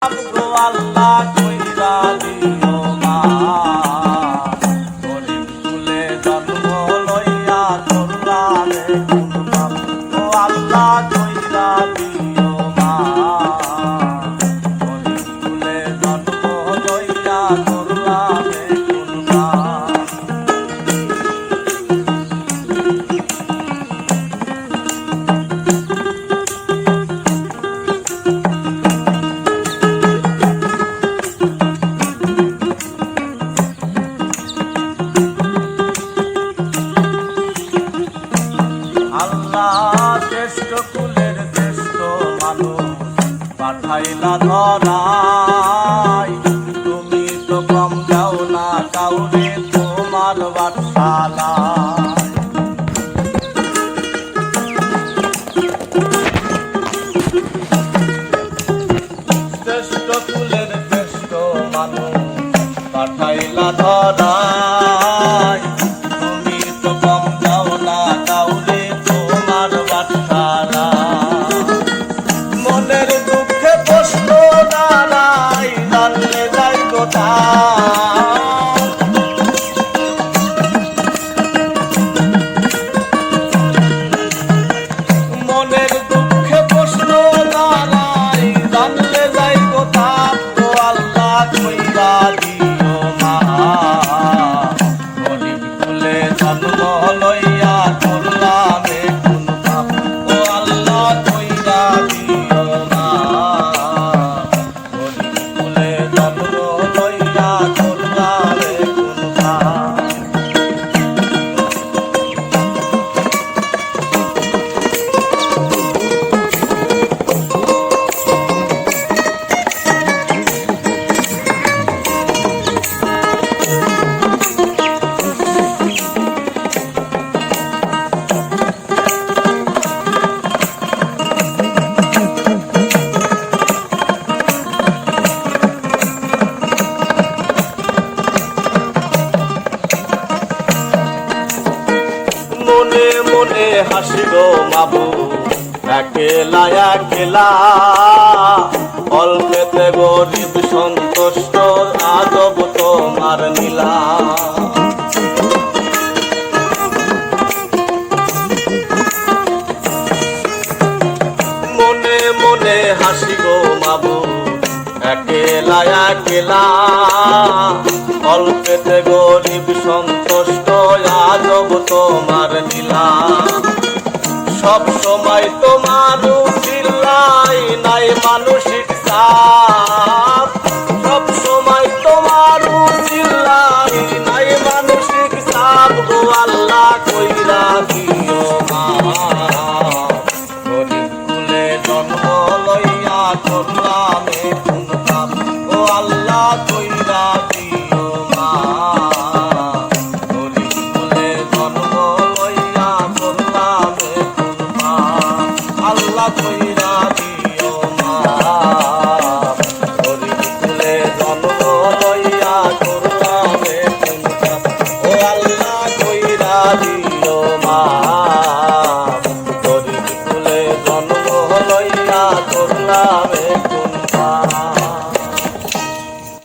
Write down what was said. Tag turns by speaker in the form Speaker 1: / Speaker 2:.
Speaker 1: গো আল্লাহ কইরা দিও মা গরিব কুলে জন্ম লইয়া করলারে কুরবান ও আল্লাহ কইরা দিও মা গরিব কুলে জন্ম লইয়া করলারে কুরবান। আল্লাহ শ্রেষ্ঠ কুলের শ্রেষ্ঠ মানুষ পাঠাইলা ধরাই, তুমি তো কম দাও না কাউরে তোমার বাদশালায়। শ্রেষ্ঠ কুলের শ্রেষ্ঠ মানুষ পাঠাইলা ধরাই, তুমি তো কম দাও না কাউরে তোমার বাদশালায়। মনের দুঃখে প্রশ্ন দাঁড়াই জানলে যাই কোথায়, মনের দুঃখে প্রশ্ন দাঁড়াই জানলে যাই কোথায়। ও আল্লাহ কইরা দিও মা গরিব কুলে জন্ম লইয়া করলাম কোন পাপ। ও আল্লাহ কইরা দিও মা গরিব কুলে জন্ম লইয়া করলাম কোন পাপ। মনে মনে হাসি গো মাবু একেলা একেলা, অল্পেতে গরিব সন্তুষ্ট আজব তোমার নীলা। মনে মনে হাসি গো মাবু একেলা একেলা, অল্পেতে গরিব সন্তুষ্ট আজব তোমার নীলা। সব সময় তো মানুষ চিল্লাই নাই মানসিক চাপ, সব সময় তো মানুষ চিল্লাই নাই মানসিক চাপ। গো আল্লাহ কইরা দিও মা গরিব কুলে জন্ম লইয়া করলাম কোন পাপ। ও আল্লাহ কইরা দিও মা গরিব কুলে জন্ম লইয়া করলাম কোন পাপ। আল্লাহ কইরা দিও মা গরিব কুলে জন্ম লইয়া করলাম কোন পাপ। ও আল্লাহ কইরা দিও মা।